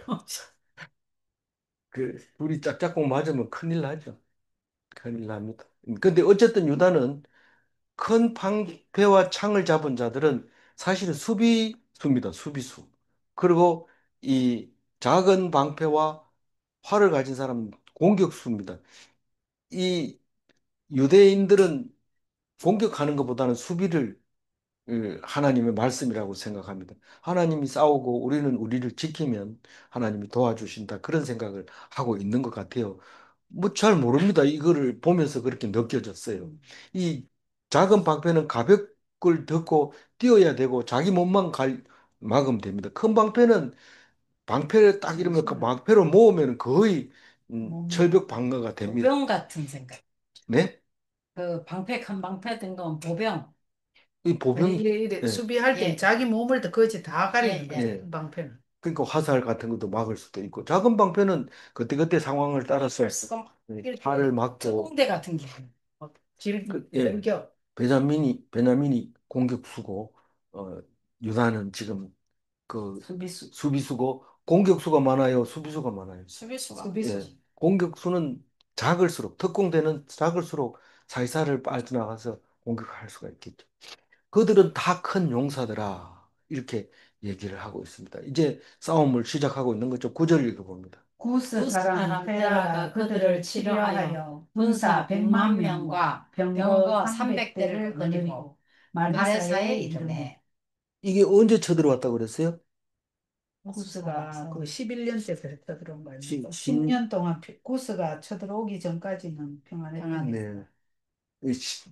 그 둘이 짝짝꿍 맞으면 큰일 나죠. 큰일 납니다. 근데 어쨌든 유다는 큰 방패와 창을 잡은 자들은 사실은 수비수입니다. 수비수. 그리고 이 작은 방패와 활을 가진 사람은 공격수입니다. 이 유대인들은 공격하는 것보다는 수비를 하나님의 말씀이라고 생각합니다. 하나님이 싸우고 우리는 우리를 지키면 하나님이 도와주신다. 그런 생각을 하고 있는 것 같아요. 뭐 잘 모릅니다. 이거를 보면서 그렇게 느껴졌어요. 이 작은 방패는 가벽을 덮고 뛰어야 되고 자기 몸만 막으면 됩니다. 큰 방패는 방패를 딱 이러면 그 방패로 모으면 거의 철벽 방어가 됩니다. 보병 같은 생각. 네? 그 방패 큰 방패 든 건 보병. 이 보병이 이래 예, 수비할 때 예. 자기 몸을 더 거지 다 가리는 예, 거지, 예. 예. 방패는. 그러니까 화살 같은 것도 막을 수도 있고 작은 방패는 그때그때 상황을 따라서 쓰고 막 이렇게 팔을 막고 특공대 같은 기분. 막 질, 예 즐겨. 베냐민이 공격수고 유다는 지금 그 수비수. 수비수고 공격수가 많아요 수비수가 많아요 수비수가. 수비수. 예 공격수는 작을수록 특공대는 작을수록 사이사를 빠져나가서 공격할 수가 있겠죠. 그들은 다 큰 용사더라. 이렇게 얘기를 하고 있습니다. 이제 싸움을 시작하고 있는 거죠. 9절 읽어봅니다. 구스 구스 사람 사람 테라가 테라가 그들을 그들을 치려하여 치려하여 군사 군사 100만 100만 명과 명과 병거 병거 300대를 300대를 거느리고 거느리고 마레사에 마레사에 이르매. 이르매. 이게 언제 쳐들어왔다고 그랬어요? 구스가 그 11년 때부터 쳐들어온 거 아닙니까? 신, 10년 동안 구스가 쳐들어오기 전까지는 평안했던 게. 네.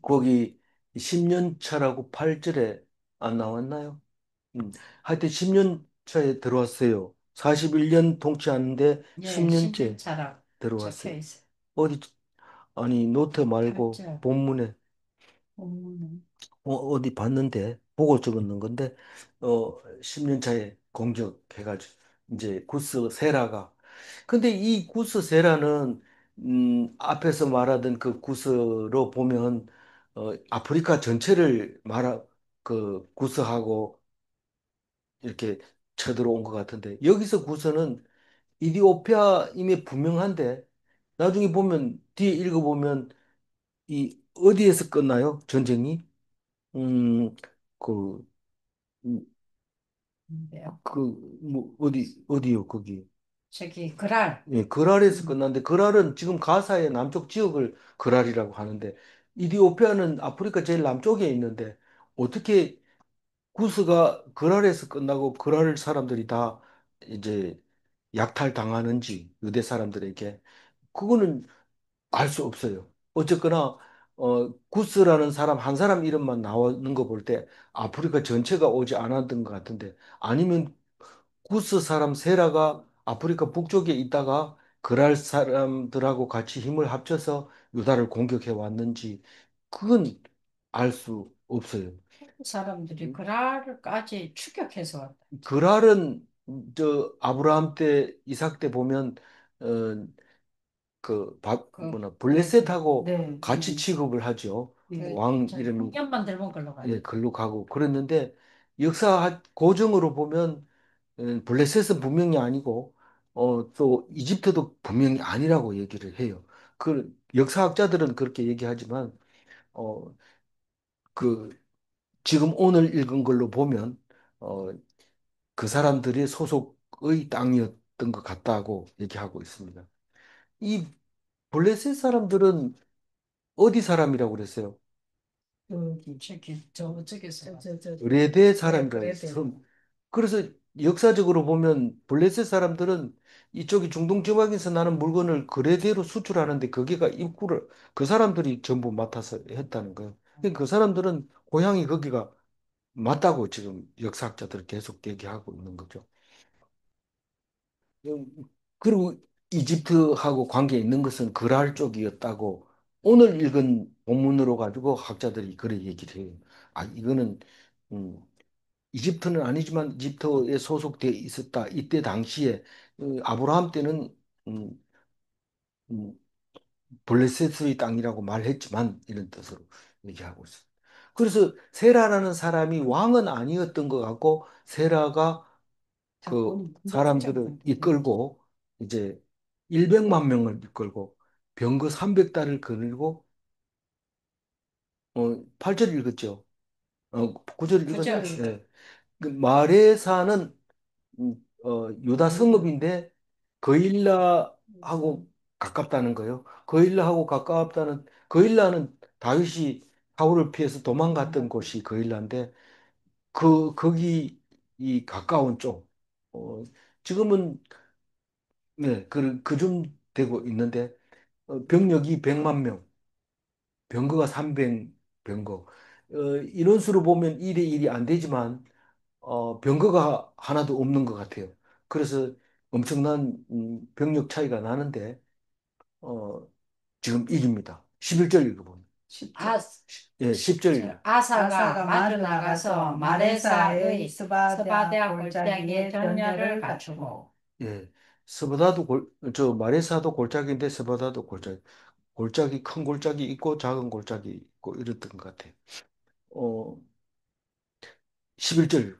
거기 10년 차라고 8절에 안 나왔나요? 하여튼 10년 차에 들어왔어요. 41년 통치하는데 예, 10년째 신년차라고 적혀 들어왔어요. 있어요. 어디, 아니, 노트 말고 8절. 본문에 본문은 어디 봤는데 보고 적었는 건데 10년 차에 공격해가지고 이제 구스 세라가 근데 이 구스 세라는 앞에서 말하던 그 구스로 보면 아프리카 전체를 그 구스하고 이렇게 쳐들어온 것 같은데 여기서 구스는 이디오피아임이 분명한데 나중에 보면 뒤에 읽어보면 이 어디에서 끝나요? 전쟁이? 음, 그, 음, 네요. 뭐, 어디요, 거기. 저기 그랄. 예, 그랄에서 음, 끝났는데, 그랄은 지금 가사의 남쪽 지역을 그랄이라고 하는데, 이디오피아는 아프리카 제일 남쪽에 있는데, 어떻게 구스가 그랄에서 끝나고 그랄 사람들이 다 이제 약탈당하는지, 유대 사람들에게, 그거는 알 수 없어요. 어쨌거나, 구스라는 사람 한 사람 이름만 나오는 거 볼 때 아프리카 전체가 오지 않았던 것 같은데 아니면 구스 사람 세라가 아프리카 북쪽에 있다가 그랄 사람들하고 같이 힘을 합쳐서 유다를 공격해 왔는지 그건 알 수 없어요. 사람들이 그랄까지 추격해서 왔다. 그랄은 저 아브라함 때 이삭 때 보면 어, 뭐나 블레셋하고 네, 같이 취급을 하죠. 왕 이름이 년만 들면 걸로 가요. 예, 글로 가고 그랬는데 역사 고증으로 보면 블레셋은 분명히 아니고 또 이집트도 분명히 아니라고 얘기를 해요. 그 역사학자들은 그렇게 얘기하지만 어, 그 지금 오늘 읽은 걸로 보면 어, 그 사람들이 소속의 땅이었던 것 같다고 얘기하고 있습니다. 이 블레셋 사람들은 어디 사람이라고 그랬어요? 저기 저쪽에서 그레데 네, 사람이라 그래야 해서 되고. 그래서 역사적으로 보면 블레셋 사람들은 이쪽이 중동 지방에서 나는 물건을 그레데로 수출하는데 거기가 입구를 그 사람들이 전부 맡아서 했다는 거예요. 그러니까 그 사람들은 고향이 거기가 맞다고 지금 역사학자들 계속 얘기하고 있는 거죠. 음, 그리고 이집트하고 관계 있는 것은 그랄 쪽이었다고 오늘 읽은 본문으로 가지고 학자들이 그래 얘기를 해요. 아, 이거는 음, 이집트는 아니지만 이집트에 소속돼 있었다. 이때 당시에 아브라함 때는 음, 음, 블레셋의 땅이라고 말했지만 이런 뜻으로 얘기하고 있어요. 그래서 세라라는 사람이 왕은 아니었던 것 같고 세라가 그 사람들을 이끌고 이제 100만 명을 이끌고 병거 300달을 거느리고 8절 읽었죠. 9절 읽었죠. 네. 그 마레사는 유다 성읍인데 거일라하고 가깝다는 거예요. 거일라하고 가깝다는 거일라는 다윗이 사울을 피해서 도망갔던 곳이 거일라인데 거기 이 가까운 쪽 지금은 네, 그좀 되고 있는데 병력이 100만 명, 병거가 300병거. 인원수로 보면 1대 1이 안 되지만 병거가 하나도 없는 것 같아요. 그래서 엄청난 병력 차이가 나는데 어, 지금 이깁니다. 11절 읽어보면. 아, 예, 10절. 아사가 마주 나가서 마레사의 스바데아 골짜기에 전열을 갖추고 예. 저 마레사도 골짜기인데 스바다도 골짜기. 골짜기, 큰 골짜기 있고 작은 골짜기 있고 이랬던 것 같아요. 어, 11절.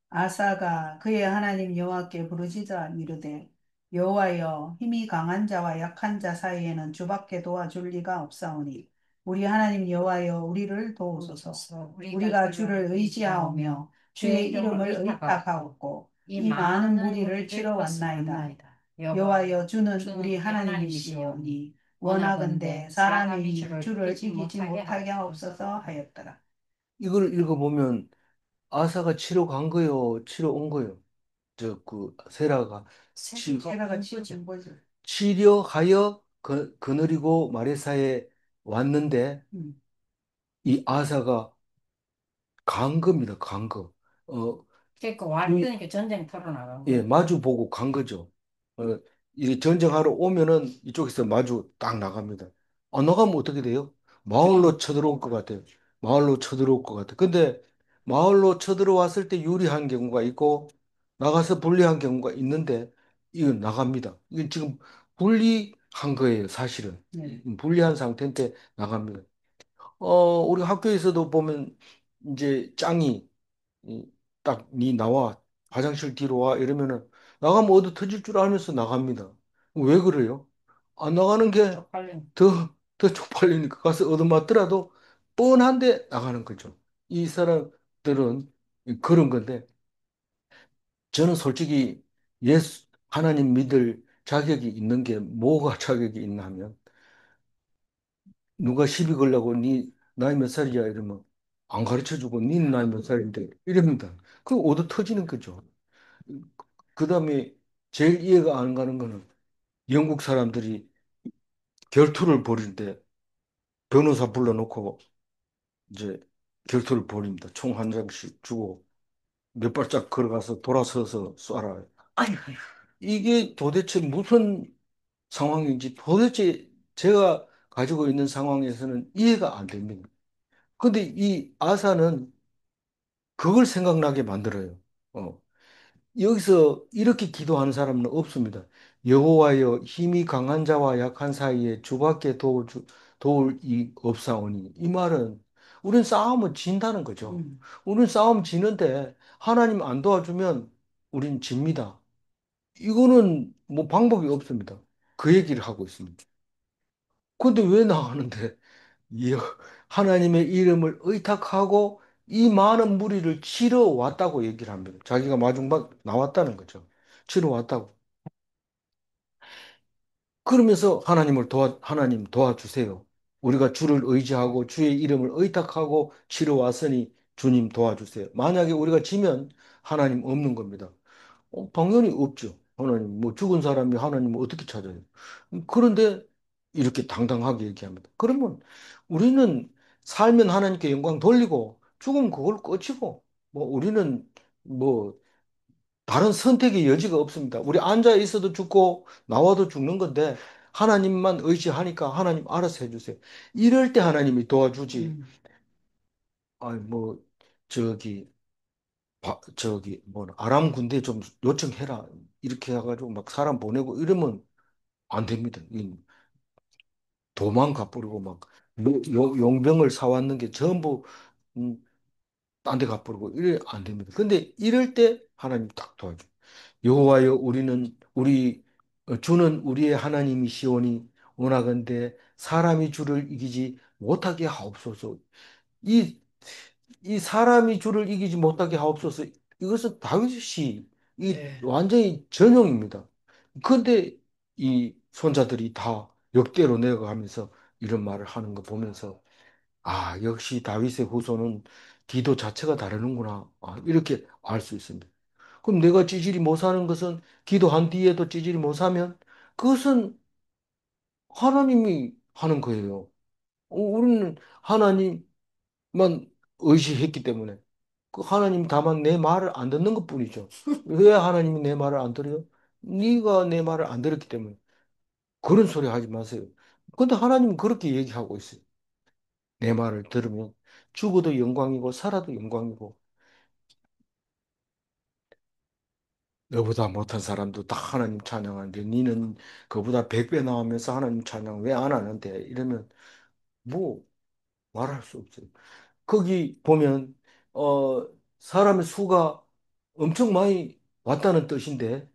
아사가 그의 하나님 여호와께 부르짖어 이르되 여호와여 힘이 강한 자와 약한 자 사이에는 주밖에 도와줄 리가 없사오니 우리 하나님 여호와여 우리를 도우소서. 우리가 주를 의지하오며 주의 이름을 의탁하옵고 이 많은 무리를 치러 왔나이다. 여호와여 주는 우리 하나님이시오니 원하건대 사람의 힘이 주를 이기지 못하게 하옵소서 하였더라. 이걸 읽어보면 아사가 치러 간 거요, 치러 온 거요. 세라가 세라가 치는 거죠. 치려하여 거느리고 마레사에 왔는데 음. 이 아사가 간 겁니다. 간 거. 어, 그러니까 이- 왔으니까 전쟁터로 나간 예, 거예요. 마주 보고 간 거죠. 어, 이 전쟁하러 오면은 이쪽에서 마주 딱 나갑니다. 안 나가면 어떻게 돼요? 마을로 쳐들어올 것 같아요. 마을로 쳐들어올 것 같아요. 근데 마을로 쳐들어왔을 때 유리한 경우가 있고 나가서 불리한 경우가 있는데 이건 나갑니다. 이건 지금 불리한 거예요, 사실은. 네. 불리한 상태인데 나갑니다. 우리 학교에서도 보면 이제 짱이 딱 니 나와 화장실 뒤로 와 이러면은 나가면 어디 터질 줄 알면서 나갑니다. 왜 그래요? 안 나가는 게 쪽팔린. 더 쪽팔리니까 가서 얻어맞더라도 뻔한데 나가는 거죠. 이 사람들은 그런 건데 저는 솔직히 예수 하나님 믿을 자격이 있는 게 뭐가 자격이 있나 하면 누가 시비 걸려고 니 나이 몇 살이야 이러면 안 가르쳐 주고 니 나이 몇 살인데 이럽니다. 그 얻어 터지는 거죠. 그다음에 제일 이해가 안 가는 거는 영국 사람들이 결투를 벌일 때 변호사 불러놓고 이제 결투를 벌입니다. 총 한 장씩 주고 몇 발짝 걸어가서 돌아서서 쏴라. 아이고, 이게 도대체 무슨 상황인지 도대체 제가 가지고 있는 상황에서는 이해가 안 됩니다. 근데 이 아사는 그걸 생각나게 만들어요. 어. 여기서 이렇게 기도하는 사람은 없습니다. 여호와여 힘이 강한 자와 약한 사이에 주밖에 도울 이 없사오니 이 말은 우리는 싸움은 진다는 거죠. 음. 우리는 싸움 지는데 하나님 안 도와주면 우린 집니다. 이거는 뭐 방법이 없습니다. 그 얘기를 하고 있습니다. 근데 왜 나가는데 이 하나님의 이름을 의탁하고 이 많은 무리를 치러 왔다고 얘기를 합니다. 자기가 마중방 나왔다는 거죠. 치러 왔다고. 그러면서 하나님 도와주세요. 우리가 주를 의지하고 주의 이름을 의탁하고 치러 왔으니 주님 도와주세요. 만약에 우리가 지면 하나님 없는 겁니다. 당연히 없죠. 하나님, 뭐 죽은 사람이 하나님을 어떻게 찾아요? 그런데 이렇게 당당하게 얘기합니다. 그러면 우리는 살면 하나님께 영광 돌리고 죽으면 그걸 끝이고 뭐 우리는 뭐 다른 선택의 여지가 없습니다. 우리 앉아 있어도 죽고 나와도 죽는 건데 하나님만 의지하니까 하나님 알아서 해주세요. 이럴 때 하나님이 도와주지. 음. 아이 뭐 저기 뭐 아람 군대 좀 요청해라 이렇게 해가지고 막 사람 보내고 이러면 안 됩니다. 이 도망가 버리고 막 용병을 사왔는 게 전부 음, 딴데 가버리고 이래 안 됩니다. 근데 이럴 때 하나님 딱 도와줘. 여호와여 주는 우리의 하나님이시오니 원하건대 사람이 주를 이기지 못하게 하옵소서. 이 이 사람이 주를 이기지 못하게 하옵소서. 이것은 다윗이 이 네. 완전히 전형입니다. 그런데 이 손자들이 다 역대로 내려가면서 이런 말을 하는 거 보면서 아, 역시 다윗의 후손은 기도 자체가 다르는구나. 아, 이렇게 알 수 있습니다. 그럼 내가 찌질이 못 사는 것은 기도한 뒤에도 찌질이 못 사면 그것은 하나님이 하는 거예요. 우리는 하나님만 의지했기 때문에 그 하나님 다만 내 말을 안 듣는 것뿐이죠. 왜 하나님이 내 말을 안 들어요? 네가 내 말을 안 들었기 때문에 그런 소리 하지 마세요. 근데 하나님은 그렇게 얘기하고 있어요. 내 말을 들으면 죽어도 영광이고 살아도 영광이고 너보다 못한 사람도 다 하나님 찬양하는데 니는 그보다 100배 나오면서 하나님 찬양 왜 안 하는데 이러면 뭐 말할 수 없어요. 거기 보면 어 사람의 수가 엄청 많이 왔다는 뜻인데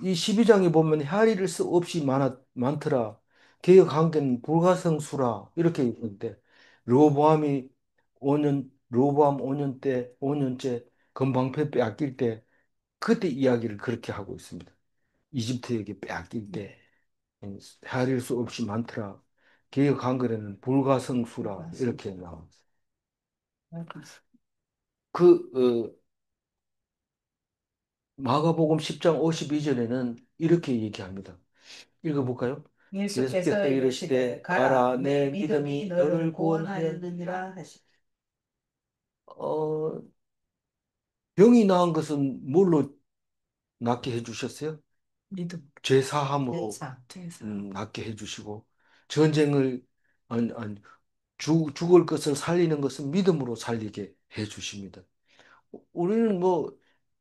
이 12장에 보면 헤아릴 수 없이 많더라. 개역 한계는 불가성수라 이렇게 있는데 르호보암이 5년째 건방패 빼앗길 때 그때 이야기를 그렇게 하고 있습니다. 이집트에게 빼앗길 때 헤아릴 수 없이 많더라. 개역 한글에는 불가성수라 이렇게 나옵니다. 그 마가복음 10장 52절에는 이렇게 얘기합니다. 읽어볼까요? 예수께서 예수께서 이르시되 이르시되 가라 가라 내 내 믿음이 믿음이 너를 너를 구원하였느니라. 구원하였느니라 하시. 어, 병이 나은 것은 뭘로 낫게 해주셨어요? 믿음. 죄 사함으로 제사. 낫게 해주시고 전쟁을 아니, 죽을 것을 살리는 것은 믿음으로 살리게 해주십니다. 우리는 뭐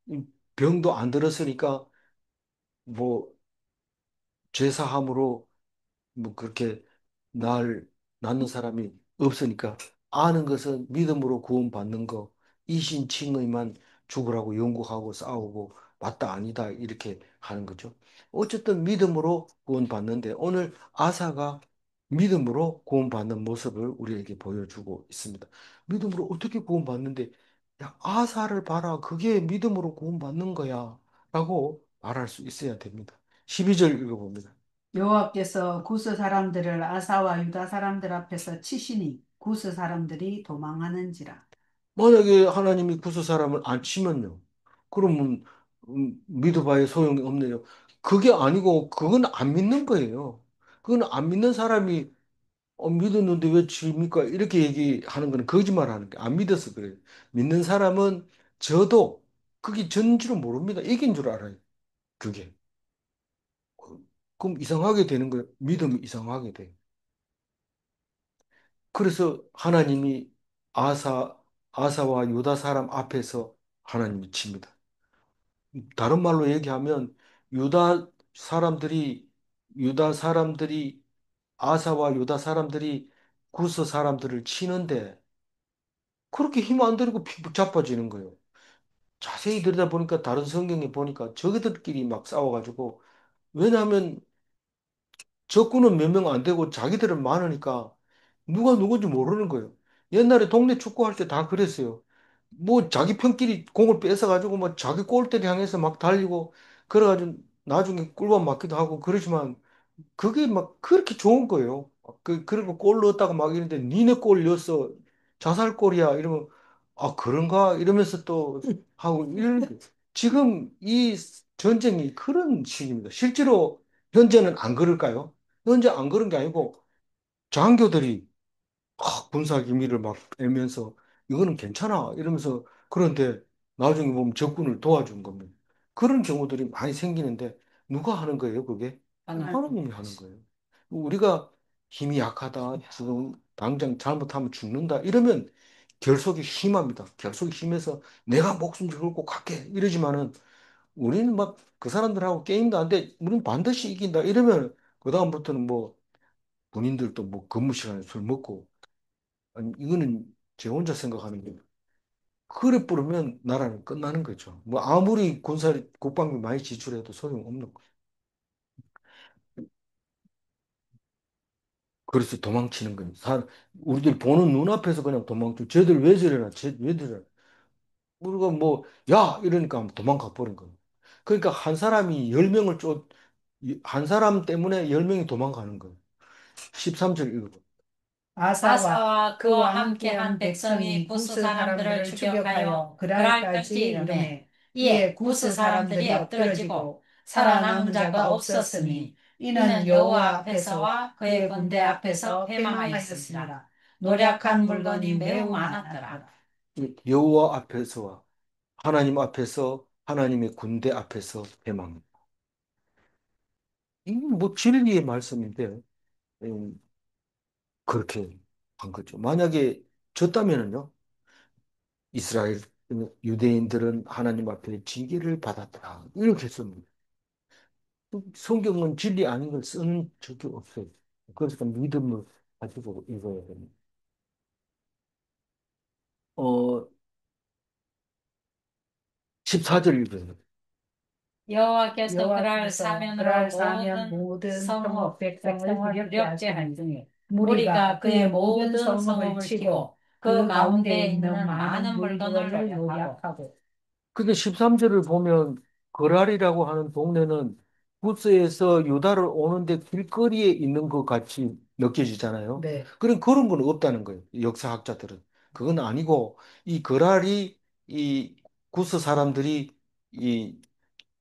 이 병도 안 들었으니까 뭐 죄사함으로 뭐 그렇게 날 낳는 사람이 없으니까 아는 것은 믿음으로 구원받는 거 이신칭의만 죽으라고 연구하고 싸우고 맞다 아니다 이렇게 하는 거죠. 어쨌든 믿음으로 구원받는데 오늘 아사가 믿음으로 구원받는 모습을 우리에게 보여주고 있습니다. 믿음으로 어떻게 구원받는데 야 아사를 봐라 그게 믿음으로 구원받는 거야 라고 말할 수 있어야 됩니다. 12절 읽어봅니다. 여호와께서 구스 사람들을 아사와 유다 사람들 앞에서 치시니 구스 사람들이 도망하는지라. 만약에 하나님이 구수 사람을 안 치면요. 그러면 믿어봐야 소용이 없네요. 그게 아니고 그건 안 믿는 거예요. 그건 안 믿는 사람이 믿었는데 왜 집니까? 이렇게 얘기하는 거는 거짓말하는 게 안 믿어서 그래요. 믿는 사람은 저도 그게 전지를 모릅니다. 이긴 줄 알아요. 그게. 그럼 이상하게 되는 거예요. 믿음이 이상하게 돼요. 그래서 하나님이 아사, 아사와 유다 사람 앞에서 하나님이 칩니다. 다른 말로 얘기하면 유다 사람들이 유다 사람들이 아사와 유다 사람들이 구스 사람들을 치는데 그렇게 힘 안 들이고 피부 자빠지는 거예요. 자세히 들여다보니까 다른 성경에 보니까 저기들끼리 막 싸워가지고 왜냐하면 적군은 몇 명 안 되고 자기들은 많으니까 누가 누군지 모르는 거예요. 옛날에 동네 축구할 때 다 그랬어요. 뭐 자기 편끼리 공을 뺏어가지고 뭐 자기 골대를 향해서 막 달리고 그래가지고 나중에 꿀밤 맞기도 하고 그러지만 그게 막 그렇게 좋은 거예요. 그리고 골 넣었다가 막 이러는데 니네 골 넣었어. 자살골이야. 이러면 아, 그런가? 이러면서 또 하고 이런 지금 이 전쟁이 그런 식입니다. 실제로 현재는 안 그럴까요? 현재 안 그런 게 아니고 장교들이 군사 기밀을 막 빼면서 이거는 괜찮아 이러면서 그런데 나중에 보면 적군을 도와준 겁니다. 그런 경우들이 많이 생기는데 누가 하는 거예요, 그게? 하나님이 하는 거예요. 우리가 힘이 약하다, 지금 당장 잘못하면 죽는다 이러면 결속이 심합니다. 결속이 심해서 내가 목숨 걸고 갈게 이러지만은 우리는 막 그 사람들하고 게임도 안 돼. 우리는 반드시 이긴다 이러면 그다음부터는 뭐 군인들도 뭐 근무 시간에 술 먹고 아니, 이거는 제 혼자 생각하는 게 그래 뿌리면 나라는 끝나는 거죠. 뭐 아무리 국방비 많이 지출해도 소용없는 거예요. 그래서 도망치는 거예요. 우리들 보는 눈앞에서 그냥 도망쳐. 쟤들 왜 저러나? 왜 저러나? 우리가 뭐, 야! 이러니까 도망가 버린 거예요. 그러니까 한 사람이 10명을 한 사람 때문에 10명이 도망가는 거예요. 13절 읽어. 아사와 아사와 그와 그와 함께한 함께한 백성이 백성이 구스 구스 사람들을 사람들을 추격하여 추격하여 그랄까지 그랄까지 이르매 이르매 이에 이에 구스 구스 사람들이 사람들이 엎드러지고 엎드러지고 살아남은 살아남은 자가 자가 없었으니 없었으니 이는 이는 여호와 여호와 앞에서 앞에서와 그의 그의 군대 군대 앞에서 앞에서 패망하였습니다. 패망하였습니다. 노력한 노력한 물건이 물건이 매우 매우 많았더라. 많았더라. 여호와 앞에서와 하나님 앞에서 하나님의 군대 앞에서 대망. 이게 뭐 진리의 말씀인데 음, 그렇게 한 거죠. 만약에 졌다면은요, 이스라엘 유대인들은 하나님 앞에 징계를 받았다. 이렇게 씁니다. 성경은 진리 아닌 걸 쓰는 적이 없어요. 그러니까 믿음을 가지고 읽어야 됩니다. 어, 14절 읽어요. 여호와께서 그날 여호와께서 사면으로 그날 사면 모든 모든 성읍 성읍 백성을 백성을 두렵게 두렵게 하시니 하시니 무리가 우리가 그의 그의 모든 모든 성읍을 성읍을 치고 치고 그 그 가운데 가운데 있는 있는 많은 많은 물건을 물건을 노력하고 요약하고 근데 13절을 보면 거랄이라고 하는 동네는 구스에서 유다를 오는데 길거리에 있는 것 같이 느껴지잖아요. 네. 그런 건 없다는 거예요. 역사학자들은. 그건 아니고 이 거랄이 이 구스 사람들이 이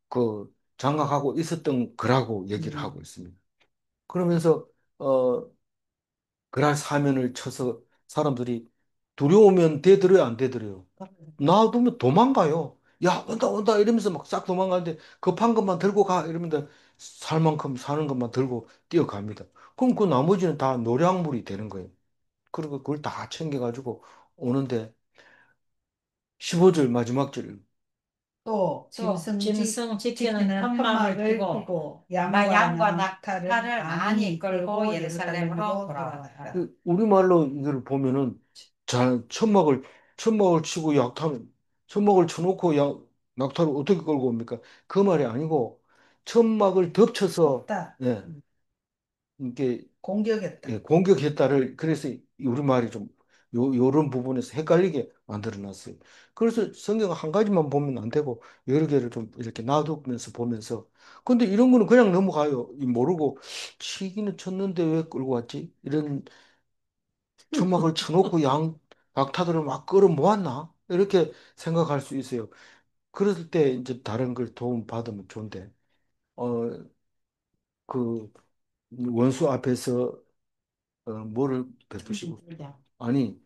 그 장악하고 있었던 거라고 얘기를 하고 있습니다. 그러면서 어 그날 사면을 쳐서 사람들이 두려우면 대들어요, 안 대들어요? 놔두면 도망가요. 야, 온다, 온다, 이러면서 막 싹 도망가는데 급한 것만 들고 가, 이러면 살 만큼 사는 것만 들고 뛰어갑니다. 그럼 그 나머지는 다 노량물이 되는 거예요. 그리고 그걸 다 챙겨가지고 오는데 15절 마지막 절. 또 또 짐승 짐승 지키는 지키는 천막을 천막을 피고 피고 양과 양과 낙타를 낙타를 많이 많이 끌고 끌고 예루살렘으로 예루살렘으로 돌아왔다. 돌아왔다. 우리말로 이걸 보면은 천막을 치고 천막을 쳐놓고 낙타를 어떻게 끌고 옵니까? 그 말이 아니고 천막을 덮쳐서 했다. 예, 이게 공격했다. 예, 공격했다를 그래서 우리말이 좀 요런 부분에서 헷갈리게 만들어 놨어요. 그래서 성경 한 가지만 보면 안 되고 여러 개를 좀 이렇게 놔두면서 보면서 근데 이런 거는 그냥 넘어가요. 모르고 치기는 쳤는데 왜 끌고 왔지? 이런 천막을 쳐놓고 낙타들을 막 끌어 모았나? 이렇게 생각할 수 있어요. 그럴 때 이제 다른 걸 도움 받으면 좋은데, 어, 그 원수 앞에서 뭐를 베푸시고 아니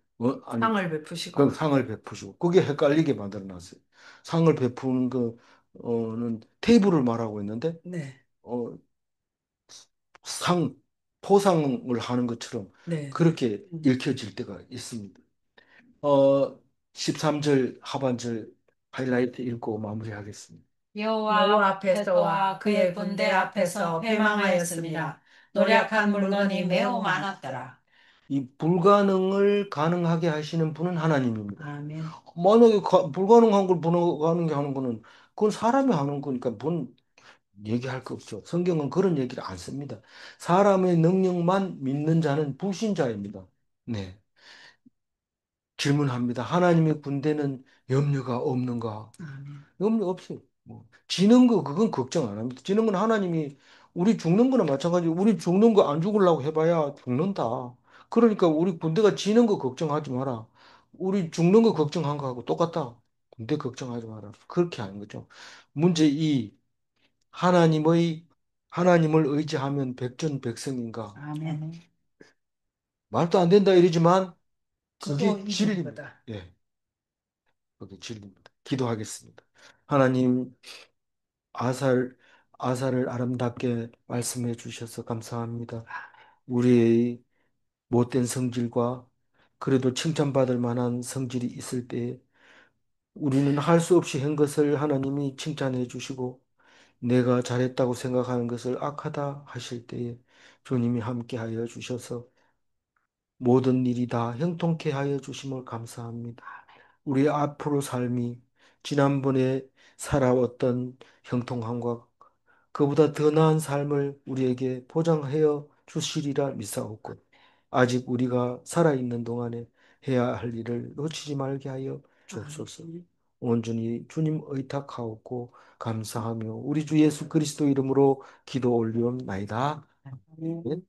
아니 상을 베푸시고. 그 상을 베푸시고 그게 헷갈리게 만들어 놨어요. 상을 베푸는 거는 테이블을 말하고 있는데 네, 어, 상 포상을 하는 것처럼 네. 그렇게 읽혀질 때가 있습니다. 어, 13절 하반절 하이라이트 읽고 마무리하겠습니다. 여호와 앞에서와 그의 군대 앞에서 패망하였습니다. 노력한 물건이 매우 많았더라. 이 불가능을 가능하게 하시는 분은 하나님입니다. 아멘. 만약에 불가능한 걸 불가능하게 하는 거는 그건 사람이 하는 거니까 뭔 얘기할 거 없죠. 성경은 그런 얘기를 안 씁니다. 사람의 능력만 믿는 자는 불신자입니다. 네. 질문합니다. 하나님의 군대는 염려가 없는가? 아멘. 염려 없어요. 뭐, 지는 거, 그건 걱정 안 합니다. 지는 건 하나님이, 우리 죽는 거나 마찬가지로, 우리 죽는 거 안 죽으려고 해봐야 죽는다. 그러니까 우리 군대가 지는 거 걱정하지 마라. 우리 죽는 거 걱정한 거하고 똑같다. 군대 걱정하지 마라. 그렇게 하는 거죠. 문제 2. 하나님의, 하나님을 의지하면 백전백승인가? 아멘. 말도 안 된다 이러지만, 기도 그게 이기는 진리입니다. 거다. 예. 그게 진리입니다. 기도하겠습니다. 하나님, 아살, 아살을 아름답게 말씀해 주셔서 감사합니다. 우리의 못된 성질과 그래도 칭찬받을 만한 성질이 있을 때 우리는 할 수 없이 한 것을 하나님이 칭찬해 주시고 내가 잘했다고 생각하는 것을 악하다 하실 때에 주님이 함께하여 주셔서 모든 일이 다 형통케 하여 주심을 감사합니다. 우리 앞으로 삶이 지난번에 살아왔던 형통함과 그보다 더 나은 삶을 우리에게 보장하여 주시리라 믿사옵고 아직 우리가 살아있는 동안에 해야 할 일을 놓치지 말게 하여 주옵소서. 온전히 주님 의탁하옵고 감사하며 우리 주 예수 그리스도 이름으로 기도 올리옵나이다. 아멘.